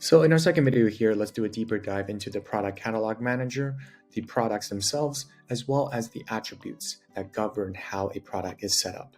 So in our second video here, let's do a deeper dive into the product catalog manager, the products themselves, as well as the attributes that govern how a product is set up.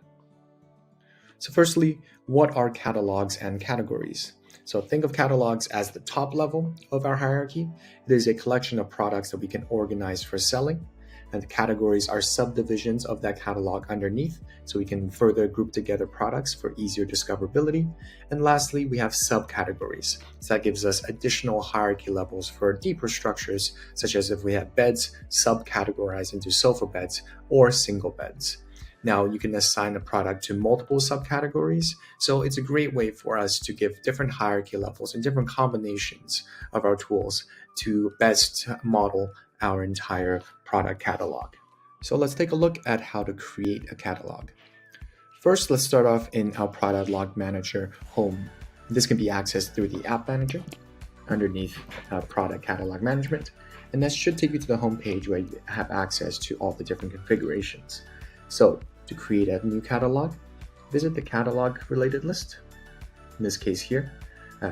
So firstly, what are catalogs and categories? So think of catalogs as the top level of our hierarchy. It is a collection of products that we can organize for selling. And the categories are subdivisions of that catalog underneath, so we can further group together products for easier discoverability. And lastly, we have subcategories. So that gives us additional hierarchy levels for deeper structures, such as if we have beds subcategorized into sofa beds or single beds. Now you can assign a product to multiple subcategories, so it's a great way for us to give different hierarchy levels and different combinations of our tools to best model our entire product catalog. So let's take a look at how to create a catalog. First, let's start off in our product log manager home. This can be accessed through the app manager underneath product catalog management, and that should take you to the home page where you have access to all the different configurations. So to create a new catalog, visit the catalog related list. In this case here,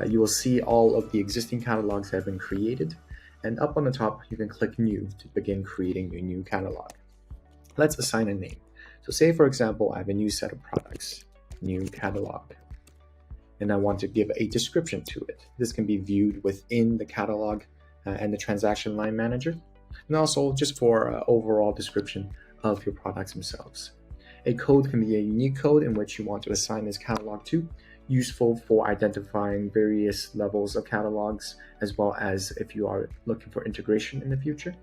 you will see all of the existing catalogs that have been created. And up on the top, you can click New to begin creating your new catalog. Let's assign a name. So say, for example, I have a new set of products, new catalog, and I want to give a description to it. This can be viewed within the catalog and the transaction line manager, and also just for overall description of your products themselves. A code can be a unique code in which you want to assign this catalog to, useful for identifying various levels of catalogs, as well as if you are looking for integration in the future.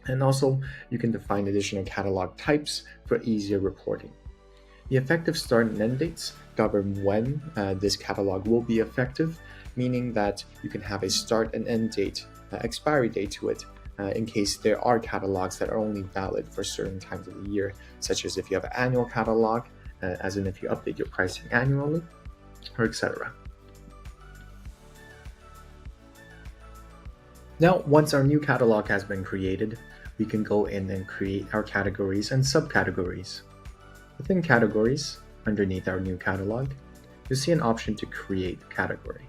And also, you can define additional catalog types for easier reporting. The effective start and end dates govern when this catalog will be effective, meaning that you can have a start and end date, expiry date to it, in case there are catalogs that are only valid for certain times of the year, such as if you have an annual catalog, as in if you update your pricing annually, or etc. Now, once our new catalog has been created, we can go in and create our categories and subcategories. Within categories, underneath our new catalog, you'll see an option to create a category.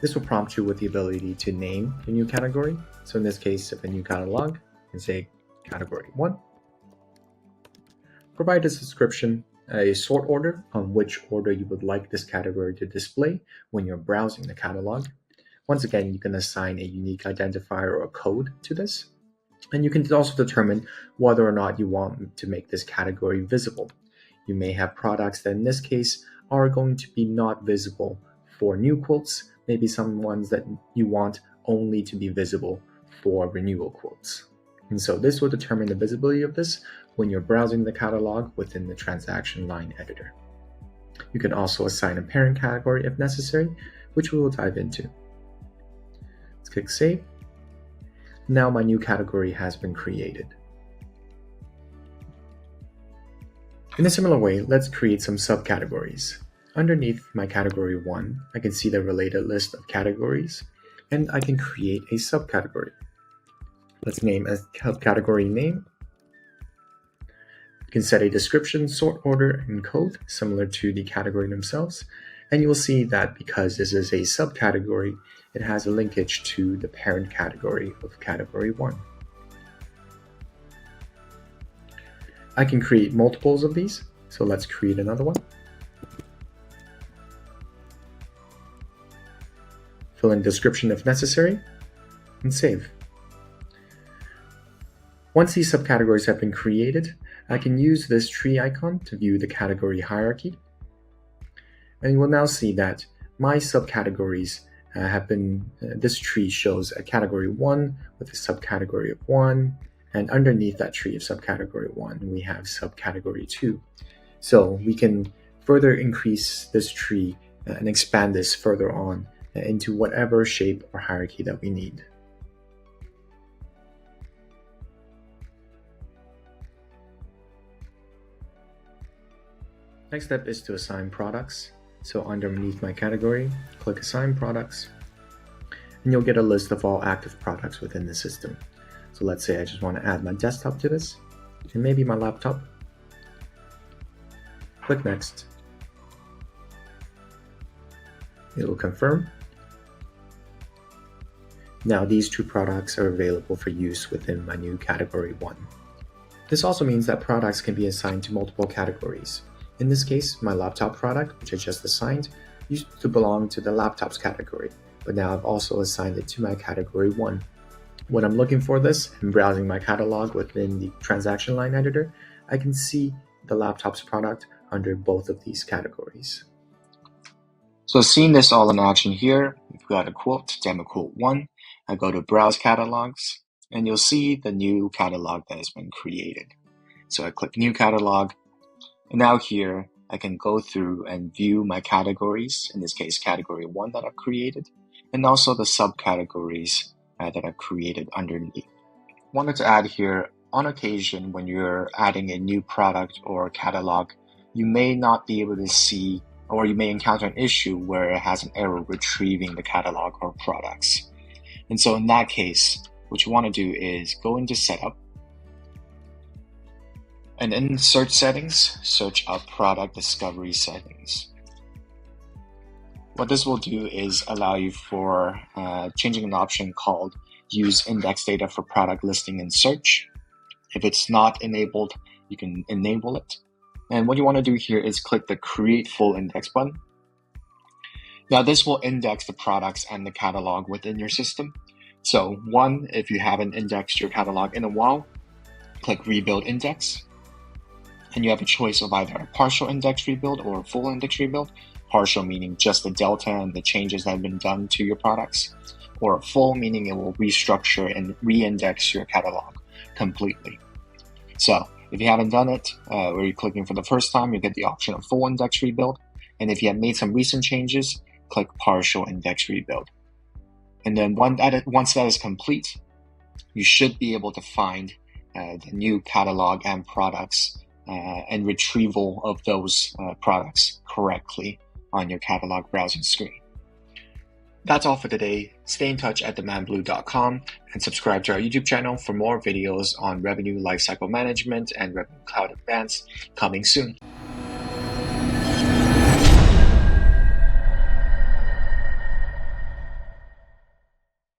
This will prompt you with the ability to name your new category. So in this case, if a new catalog, you can say category 1. Provide a description, a sort order on which order you would like this category to display when you're browsing the catalog. Once again, you can assign a unique identifier or a code to this. And you can also determine whether or not you want to make this category visible. You may have products that in this case are going to be not visible for new quotes, maybe some ones that you want only to be visible for renewal quotes. And so this will determine the visibility of this when you're browsing the catalog within the transaction line editor. You can also assign a parent category if necessary, which we will dive into. Let's click Save. Now my new category has been created. In a similar way, let's create some subcategories. Underneath my category 1, I can see the related list of categories, and I can create a subcategory. Let's name a subcategory name. You can set a description, sort order, and code similar to the category themselves. And you will see that because this is a subcategory, it has a linkage to the parent category of category 1. I can create multiples of these, so let's create another one. Fill in description if necessary, and save. Once these subcategories have been created, I can use this tree icon to view the category hierarchy. And you will now see that my subcategories have been, this tree shows a category 1 with a subcategory of 1, and underneath that tree of subcategory 1, we have subcategory 2. So we can further increase this tree and expand this further on into whatever shape or hierarchy that we need. Next step is to assign products. So underneath my category, click Assign Products, and you'll get a list of all active products within the system. So let's say I just want to add my desktop to this, and maybe my laptop. Click Next. It will confirm, Now these two products are available for use within my new Category 1. This also means that products can be assigned to multiple categories. In this case, my laptop product, which I just assigned, used to belong to the laptops category, but now I've also assigned it to my Category 1. When I'm looking for this and browsing my catalog within the transaction line editor, I can see the laptops product under both of these categories. So seeing this all in action here, we've got a quote, demo quote 1. I go to browse catalogs, and you'll see the new catalog that has been created. So I click new catalog, and now here I can go through and view my categories, in this case category 1 that I've created, and also the subcategories that I've created underneath. Wanted to add here, on occasion when you're adding a new product or catalog, you may not be able to see, or you may encounter an issue where it has an error retrieving the catalog or products. And so in that case, what you want to do is go into setup, and in search settings, search up product discovery settings. What this will do is allow you for changing an option called use index data for product listing in search. If it's not enabled, you can enable it. And what you want to do here is click the create full index button. Now this will index the products and the catalog within your system. So one, if you haven't indexed your catalog in a while, click rebuild index. And you have a choice of either a partial index rebuild or a full index rebuild. Partial meaning just the delta and the changes that have been done to your products, or full meaning it will restructure and re-index your catalog completely. So if you haven't done it, or you're clicking for the first time, you get the option of full index rebuild. And if you have made some recent changes, click partial index rebuild. And then once that is complete, you should be able to find the new catalog and products and retrieval of those products correctly on your catalog browsing screen. That's all for today. Stay in touch at themanblue.com and subscribe to our YouTube channel for more videos on revenue lifecycle management and Revenue Cloud Advanced coming soon.